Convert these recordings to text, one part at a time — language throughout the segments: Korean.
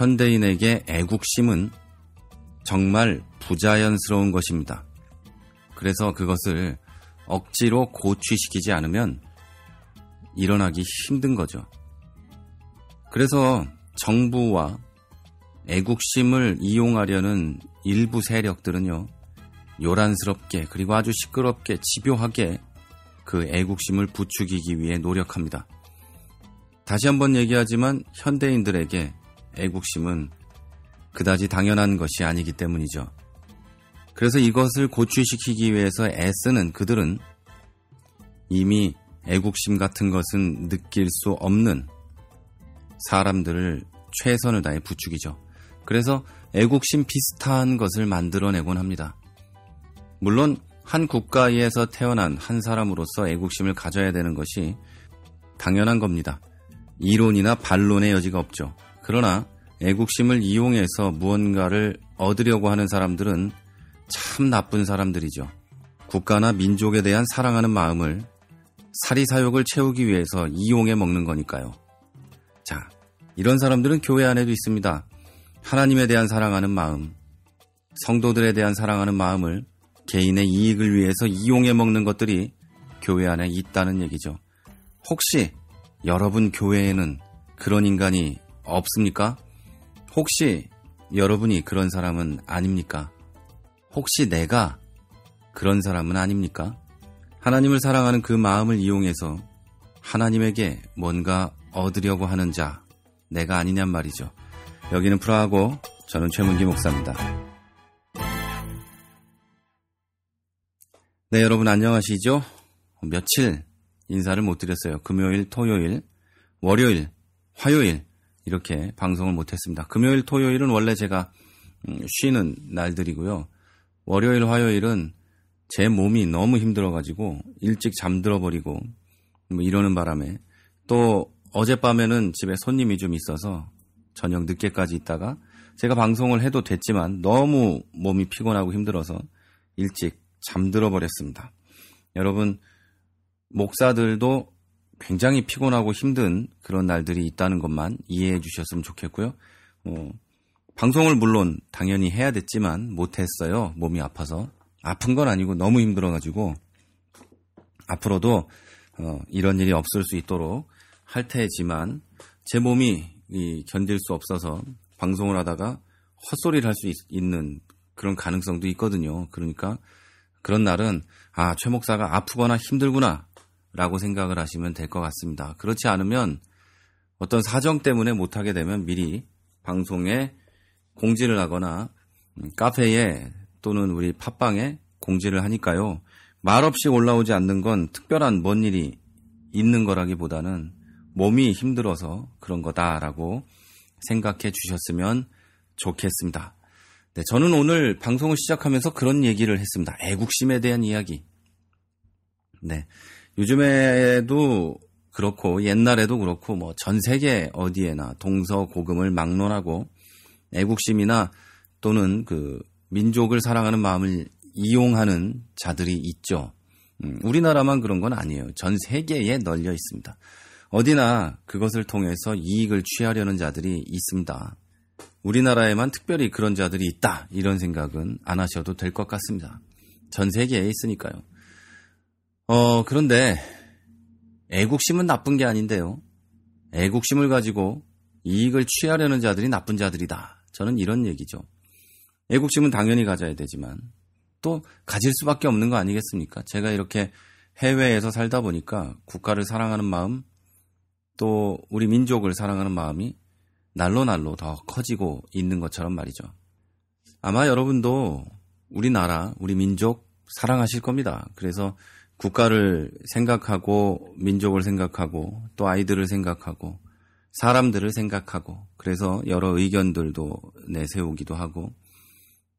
현대인에게 애국심은 정말 부자연스러운 것입니다. 그래서 그것을 억지로 고취시키지 않으면 일어나기 힘든 거죠. 그래서 정부와 애국심을 이용하려는 일부 세력들은요, 요란스럽게 그리고 아주 시끄럽게 집요하게 그 애국심을 부추기기 위해 노력합니다. 다시 한번 얘기하지만 현대인들에게 애국심은 그다지 당연한 것이 아니기 때문이죠. 그래서 이것을 고취시키기 위해서 애쓰는 그들은 이미 애국심 같은 것은 느낄 수 없는 사람들을 최선을 다해 부추기죠. 그래서 애국심 비슷한 것을 만들어내곤 합니다. 물론 한 국가에서 태어난 한 사람으로서 애국심을 가져야 되는 것이 당연한 겁니다. 이론이나 반론의 여지가 없죠. 그러나 애국심을 이용해서 무언가를 얻으려고 하는 사람들은 참 나쁜 사람들이죠. 국가나 민족에 대한 사랑하는 마음을 사리사욕을 채우기 위해서 이용해 먹는 거니까요. 자, 이런 사람들은 교회 안에도 있습니다. 하나님에 대한 사랑하는 마음, 성도들에 대한 사랑하는 마음을 개인의 이익을 위해서 이용해 먹는 것들이 교회 안에 있다는 얘기죠. 혹시 여러분 교회에는 그런 인간이 없습니까? 혹시 여러분이 그런 사람은 아닙니까? 혹시 내가 그런 사람은 아닙니까? 하나님을 사랑하는 그 마음을 이용해서 하나님에게 뭔가 얻으려고 하는 자, 내가 아니냔 말이죠. 여기는 프라하고 저는 최문기 목사입니다. 네, 여러분 안녕하시죠? 며칠 인사를 못 드렸어요. 금요일, 토요일, 월요일, 화요일 이렇게 방송을 못했습니다. 금요일, 토요일은 원래 제가 쉬는 날들이고요. 월요일, 화요일은 제 몸이 너무 힘들어가지고 일찍 잠들어버리고 뭐 이러는 바람에 또 어젯밤에는 집에 손님이 좀 있어서 저녁 늦게까지 있다가 제가 방송을 해도 됐지만 너무 몸이 피곤하고 힘들어서 일찍 잠들어 버렸습니다. 여러분, 목사들도 굉장히 피곤하고 힘든 그런 날들이 있다는 것만 이해해 주셨으면 좋겠고요. 방송을 물론 당연히 해야 됐지만 못했어요. 몸이 아파서. 아픈 건 아니고 너무 힘들어가지고 앞으로도 이런 일이 없을 수 있도록 할 테지만 제 몸이 견딜 수 없어서 방송을 하다가 헛소리를 할 수 있는 그런 가능성도 있거든요. 그러니까 그런 날은 최 목사가 아프거나 힘들구나 라고 생각을 하시면 될 것 같습니다. 그렇지 않으면 어떤 사정 때문에 못하게 되면 미리 방송에 공지를 하거나 카페에 또는 우리 팟빵에 공지를 하니까요. 말없이 올라오지 않는 건 특별한 뭔 일이 있는 거라기보다는 몸이 힘들어서 그런 거다라고 생각해 주셨으면 좋겠습니다. 네, 저는 오늘 방송을 시작하면서 그런 얘기를 했습니다. 애국심에 대한 이야기. 네, 요즘에도 그렇고 옛날에도 그렇고 뭐 전 세계 어디에나 동서고금을 막론하고 애국심이나 또는 그 민족을 사랑하는 마음을 이용하는 자들이 있죠. 우리나라만 그런 건 아니에요. 전 세계에 널려 있습니다. 어디나 그것을 통해서 이익을 취하려는 자들이 있습니다. 우리나라에만 특별히 그런 자들이 있다 이런 생각은 안 하셔도 될 것 같습니다. 전 세계에 있으니까요. 그런데 애국심은 나쁜 게 아닌데요. 애국심을 가지고 이익을 취하려는 자들이 나쁜 자들이다. 저는 이런 얘기죠. 애국심은 당연히 가져야 되지만 또 가질 수밖에 없는 거 아니겠습니까? 제가 이렇게 해외에서 살다 보니까 국가를 사랑하는 마음 또 우리 민족을 사랑하는 마음이 날로 더 커지고 있는 것처럼 말이죠. 아마 여러분도 우리나라, 우리 민족 사랑하실 겁니다. 그래서 국가를 생각하고 민족을 생각하고 또 아이들을 생각하고 사람들을 생각하고 그래서 여러 의견들도 내세우기도 하고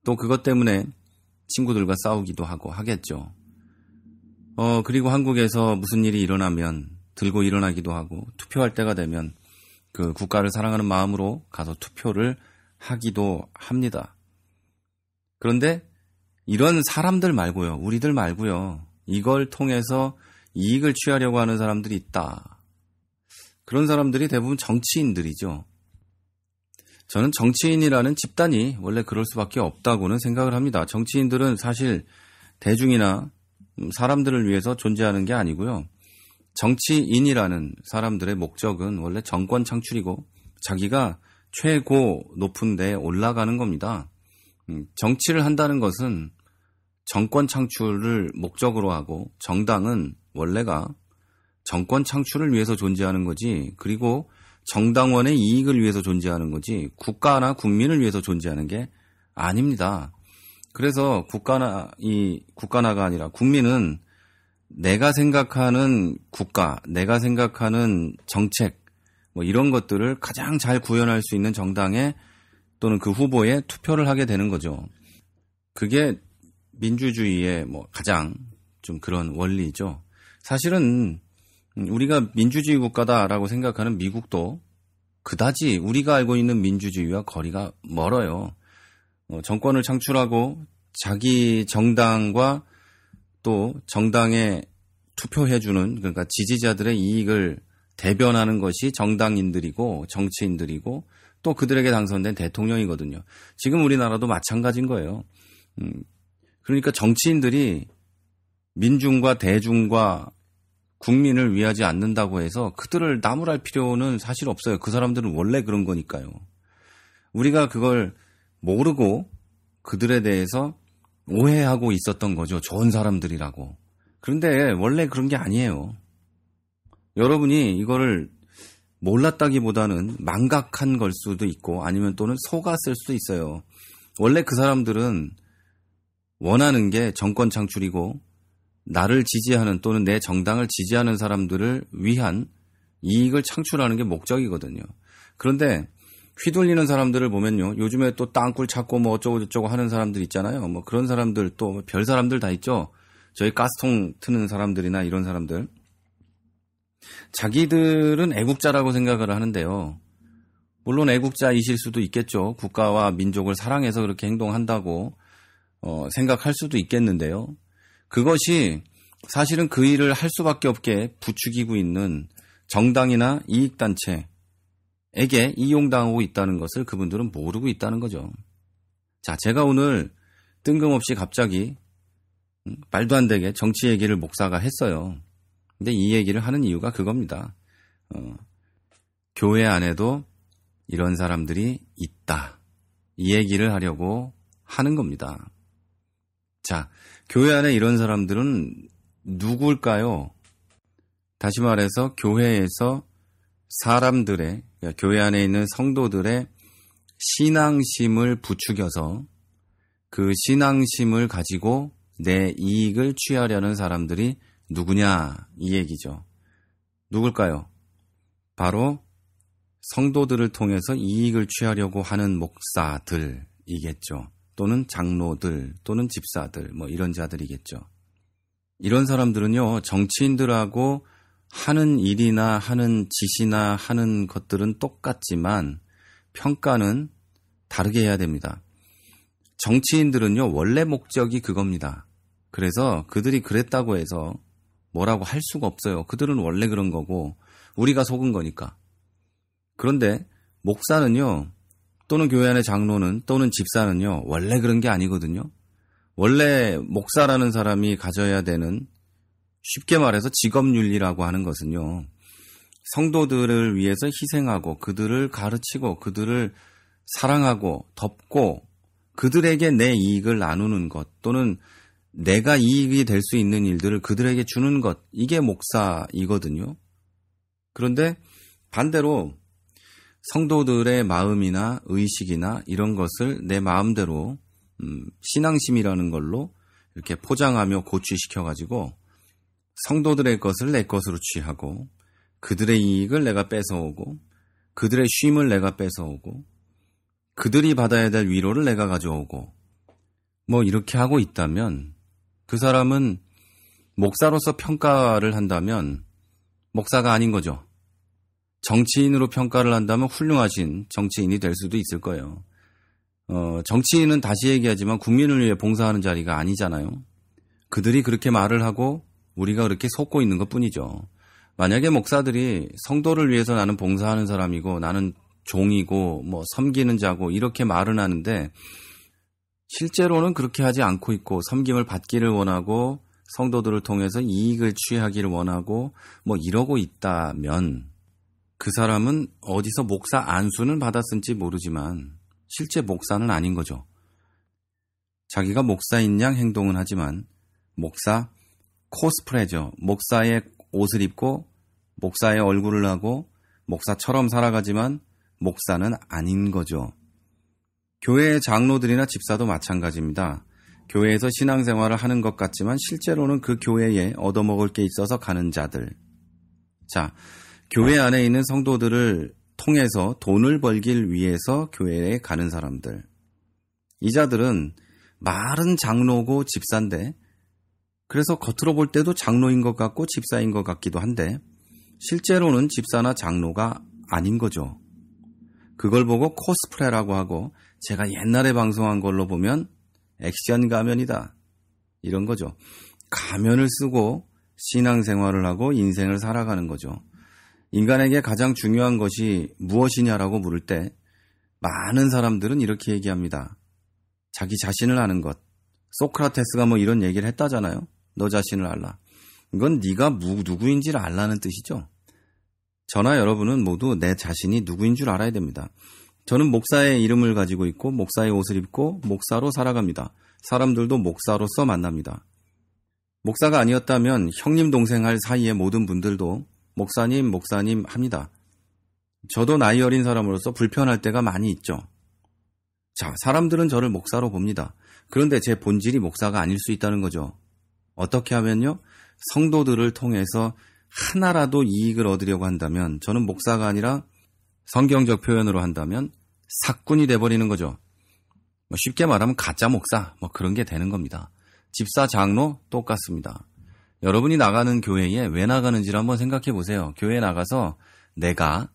또 그것 때문에 친구들과 싸우기도 하고 하겠죠. 그리고 한국에서 무슨 일이 일어나면 들고 일어나기도 하고 투표할 때가 되면 그 국가를 사랑하는 마음으로 가서 투표를 하기도 합니다. 그런데 이런 사람들 말고요. 우리들 말고요. 이걸 통해서 이익을 취하려고 하는 사람들이 있다. 그런 사람들이 대부분 정치인들이죠. 저는 정치인이라는 집단이 원래 그럴 수밖에 없다고는 생각을 합니다. 정치인들은 사실 대중이나 사람들을 위해서 존재하는 게 아니고요. 정치인이라는 사람들의 목적은 원래 정권 창출이고 자기가 최고 높은 데에 올라가는 겁니다. 정치를 한다는 것은 정권 창출을 목적으로 하고 정당은 원래가 정권 창출을 위해서 존재하는 거지, 그리고 정당원의 이익을 위해서 존재하는 거지 국가나 국민을 위해서 존재하는 게 아닙니다. 그래서 국가나가 아니라 국민은 내가 생각하는 국가, 내가 생각하는 정책, 뭐 이런 것들을 가장 잘 구현할 수 있는 정당에 또는 그 후보에 투표를 하게 되는 거죠. 그게 민주주의의 뭐 가장 좀 그런 원리죠. 사실은 우리가 민주주의 국가다라고 생각하는 미국도 그다지 우리가 알고 있는 민주주의와 거리가 멀어요. 정권을 창출하고 자기 정당과 또 정당에 투표해주는, 그러니까 지지자들의 이익을 대변하는 것이 정당인들이고 정치인들이고 또 그들에게 당선된 대통령이거든요. 지금 우리나라도 마찬가지인 거예요. 그러니까 정치인들이 민중과 대중과 국민을 위하지 않는다고 해서 그들을 나무랄 필요는 사실 없어요. 그 사람들은 원래 그런 거니까요. 우리가 그걸 모르고 그들에 대해서 오해하고 있었던 거죠. 좋은 사람들이라고. 그런데 원래 그런 게 아니에요. 여러분이 이거를 몰랐다기보다는 망각한 걸 수도 있고 아니면 또는 속았을 수도 있어요. 원래 그 사람들은 원하는 게 정권 창출이고 나를 지지하는 또는 내 정당을 지지하는 사람들을 위한 이익을 창출하는 게 목적이거든요. 그런데 휘둘리는 사람들을 보면요. 요즘에 또 땅굴 찾고 뭐 어쩌고저쩌고 하는 사람들 있잖아요. 뭐 그런 사람들 또 별 사람들 다 있죠. 저희 가스통 트는 사람들이나 이런 사람들. 자기들은 애국자라고 생각을 하는데요. 물론 애국자이실 수도 있겠죠. 국가와 민족을 사랑해서 그렇게 행동한다고 생각할 수도 있겠는데요. 그것이 사실은 그 일을 할 수밖에 없게 부추기고 있는 정당이나 이익단체에게 이용당하고 있다는 것을 그분들은 모르고 있다는 거죠. 자, 제가 오늘 뜬금없이 갑자기 말도 안 되게 정치 얘기를 목사가 했어요. 근데 이 얘기를 하는 이유가 그겁니다. 교회 안에도 이런 사람들이 있다. 이 얘기를 하려고 하는 겁니다. 자, 교회 안에 이런 사람들은 누굴까요? 다시 말해서 교회에서 사람들의, 그러니까 교회 안에 있는 성도들의 신앙심을 부추겨서 그 신앙심을 가지고 내 이익을 취하려는 사람들이 누구냐, 이 얘기죠. 누굴까요? 바로 성도들을 통해서 이익을 취하려고 하는 목사들이겠죠. 또는 장로들, 또는 집사들, 뭐 이런 자들이겠죠. 이런 사람들은요, 정치인들하고 하는 일이나 하는 짓이나 하는 것들은 똑같지만 평가는 다르게 해야 됩니다. 정치인들은요, 원래 목적이 그겁니다. 그래서 그들이 그랬다고 해서 뭐라고 할 수가 없어요. 그들은 원래 그런 거고 우리가 속은 거니까. 그런데 목사는요, 또는 교회 안의 장로는 또는 집사는요, 원래 그런 게 아니거든요. 원래 목사라는 사람이 가져야 되는, 쉽게 말해서 직업윤리라고 하는 것은요, 성도들을 위해서 희생하고 그들을 가르치고 그들을 사랑하고 덮고 그들에게 내 이익을 나누는 것, 또는 내가 이익이 될 수 있는 일들을 그들에게 주는 것, 이게 목사이거든요. 그런데 반대로 성도들의 마음이나 의식이나 이런 것을 내 마음대로 신앙심이라는 걸로 이렇게 포장하며 고취시켜가지고 성도들의 것을 내 것으로 취하고 그들의 이익을 내가 뺏어오고 그들의 쉼을 내가 뺏어오고 그들이 받아야 될 위로를 내가 가져오고 뭐 이렇게 하고 있다면 그 사람은 목사로서 평가를 한다면 목사가 아닌 거죠. 정치인으로 평가를 한다면 훌륭하신 정치인이 될 수도 있을 거예요. 정치인은 다시 얘기하지만 국민을 위해 봉사하는 자리가 아니잖아요. 그들이 그렇게 말을 하고 우리가 그렇게 속고 있는 것 뿐이죠. 만약에 목사들이 성도를 위해서 나는 봉사하는 사람이고 나는 종이고 뭐 섬기는 자고 이렇게 말은 하는데 실제로는 그렇게 하지 않고 있고 섬김을 받기를 원하고 성도들을 통해서 이익을 취하기를 원하고 뭐 이러고 있다면 그 사람은 어디서 목사 안수는 받았을지 모르지만 실제 목사는 아닌 거죠. 자기가 목사인 양 행동은 하지만 목사 코스프레죠. 목사의 옷을 입고 목사의 얼굴을 하고 목사처럼 살아가지만 목사는 아닌 거죠. 교회의 장로들이나 집사도 마찬가지입니다. 교회에서 신앙생활을 하는 것 같지만 실제로는 그 교회에 얻어먹을 게 있어서 가는 자들. 자, 교회 안에 있는 성도들을 통해서 돈을 벌길 위해서 교회에 가는 사람들. 이 자들은 말은 장로고 집사인데 그래서 겉으로 볼 때도 장로인 것 같고 집사인 것 같기도 한데 실제로는 집사나 장로가 아닌 거죠. 그걸 보고 코스프레라고 하고 제가 옛날에 방송한 걸로 보면 액션 가면이다. 이런 거죠. 가면을 쓰고 신앙생활을 하고 인생을 살아가는 거죠. 인간에게 가장 중요한 것이 무엇이냐라고 물을 때 많은 사람들은 이렇게 얘기합니다. 자기 자신을 아는 것. 소크라테스가 뭐 이런 얘기를 했다잖아요. 너 자신을 알라. 이건 네가 누구인지를 알라는 뜻이죠. 저나 여러분은 모두 내 자신이 누구인 줄 알아야 됩니다. 저는 목사의 이름을 가지고 있고 목사의 옷을 입고 목사로 살아갑니다. 사람들도 목사로서 만납니다. 목사가 아니었다면 형님 동생 할 사이의 모든 분들도 목사님 합니다. 저도 나이 어린 사람으로서 불편할 때가 많이 있죠. 자, 사람들은 저를 목사로 봅니다. 그런데 제 본질이 목사가 아닐 수 있다는 거죠. 어떻게 하면요? 성도들을 통해서 하나라도 이익을 얻으려고 한다면 저는 목사가 아니라 성경적 표현으로 한다면 사꾼이 돼버리는 거죠. 쉽게 말하면 가짜 목사 뭐 그런 게 되는 겁니다. 집사, 장로 똑같습니다. 여러분이 나가는 교회에 왜 나가는지를 한번 생각해 보세요. 교회에 나가서 내가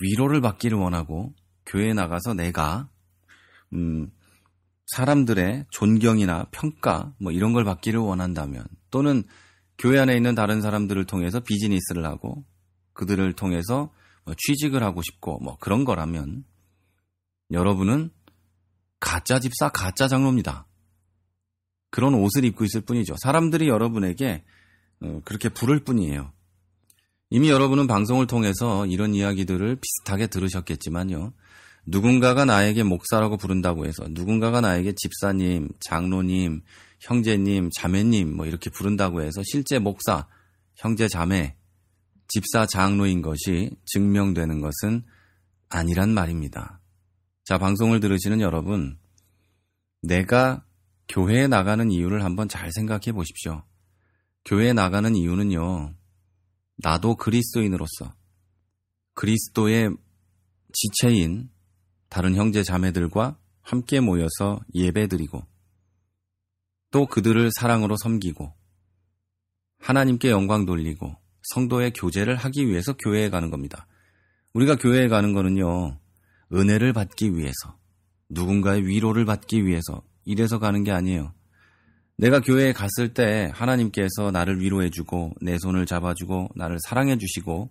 위로를 받기를 원하고 교회에 나가서 내가 사람들의 존경이나 평가 뭐 이런 걸 받기를 원한다면 또는 교회 안에 있는 다른 사람들을 통해서 비즈니스를 하고 그들을 통해서 취직을 하고 싶고 뭐 그런 거라면 여러분은 가짜 집사, 가짜 장로입니다. 그런 옷을 입고 있을 뿐이죠. 사람들이 여러분에게 그렇게 부를 뿐이에요. 이미 여러분은 방송을 통해서 이런 이야기들을 비슷하게 들으셨겠지만요. 누군가가 나에게 목사라고 부른다고 해서 누군가가 나에게 집사님, 장로님, 형제님, 자매님 뭐 이렇게 부른다고 해서 실제 목사, 형제, 자매, 집사, 장로인 것이 증명되는 것은 아니란 말입니다. 자, 방송을 들으시는 여러분, 내가 교회에 나가는 이유를 한번 잘 생각해 보십시오. 교회에 나가는 이유는요, 나도 그리스도인으로서 그리스도의 지체인 다른 형제 자매들과 함께 모여서 예배드리고 또 그들을 사랑으로 섬기고 하나님께 영광 돌리고 성도의 교제를 하기 위해서 교회에 가는 겁니다. 우리가 교회에 가는 거는요, 은혜를 받기 위해서, 누군가의 위로를 받기 위해서 이래서 가는 게 아니에요. 내가 교회에 갔을 때 하나님께서 나를 위로해주고 내 손을 잡아주고 나를 사랑해주시고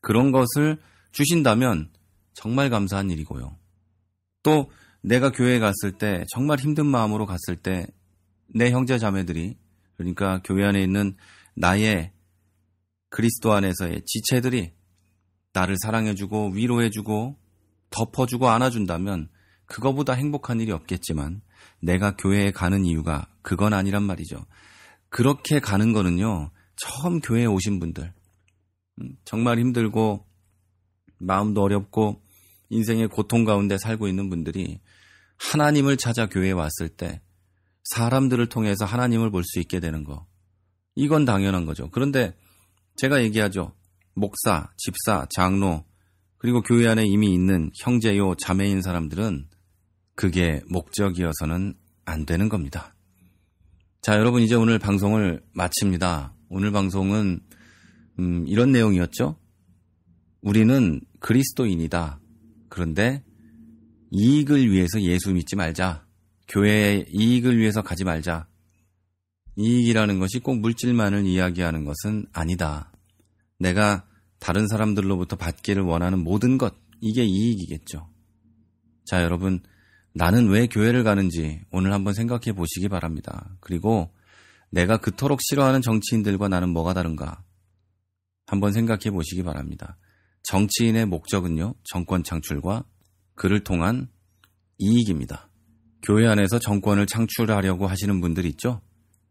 그런 것을 주신다면 정말 감사한 일이고요. 또 내가 교회에 갔을 때 정말 힘든 마음으로 갔을 때 내 형제 자매들이, 그러니까 교회 안에 있는 나의 그리스도 안에서의 지체들이 나를 사랑해주고 위로해주고 덮어주고 안아준다면 그거보다 행복한 일이 없겠지만 내가 교회에 가는 이유가 그건 아니란 말이죠. 그렇게 가는 거는요, 처음 교회에 오신 분들, 정말 힘들고 마음도 어렵고 인생의 고통 가운데 살고 있는 분들이 하나님을 찾아 교회에 왔을 때 사람들을 통해서 하나님을 볼 수 있게 되는 거, 이건 당연한 거죠. 그런데 제가 얘기하죠. 목사, 집사, 장로, 그리고 교회 안에 이미 있는 형제요 자매인 사람들은 그게 목적이어서는 안 되는 겁니다. 자, 여러분, 이제 오늘 방송을 마칩니다. 오늘 방송은 이런 내용이었죠. 우리는 그리스도인이다. 그런데 이익을 위해서 예수 믿지 말자. 교회의 이익을 위해서 가지 말자. 이익이라는 것이 꼭 물질만을 이야기하는 것은 아니다. 내가 다른 사람들로부터 받기를 원하는 모든 것, 이게 이익이겠죠. 자, 여러분, 나는 왜 교회를 가는지 오늘 한번 생각해 보시기 바랍니다. 그리고 내가 그토록 싫어하는 정치인들과 나는 뭐가 다른가 한번 생각해 보시기 바랍니다. 정치인의 목적은요, 정권 창출과 그를 통한 이익입니다. 교회 안에서 정권을 창출하려고 하시는 분들 있죠?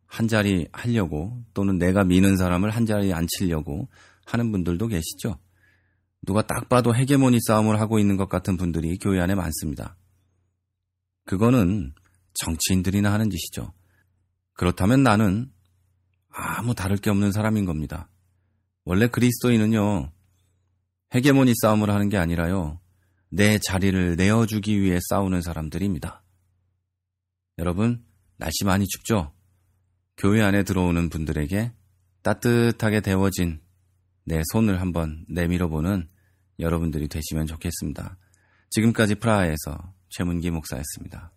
한 자리 하려고, 또는 내가 미는 사람을 한 자리에 앉히려고 하는 분들도 계시죠? 누가 딱 봐도 헤게모니 싸움을 하고 있는 것 같은 분들이 교회 안에 많습니다. 그거는 정치인들이나 하는 짓이죠. 그렇다면 나는 아무 다를 게 없는 사람인 겁니다. 원래 그리스도인은요, 헤게모니 싸움을 하는 게 아니라요, 내 자리를 내어주기 위해 싸우는 사람들입니다. 여러분, 날씨 많이 춥죠? 교회 안에 들어오는 분들에게 따뜻하게 데워진 내 손을 한번 내밀어보는 여러분들이 되시면 좋겠습니다. 지금까지 프라하에서 최문기 목사였습니다.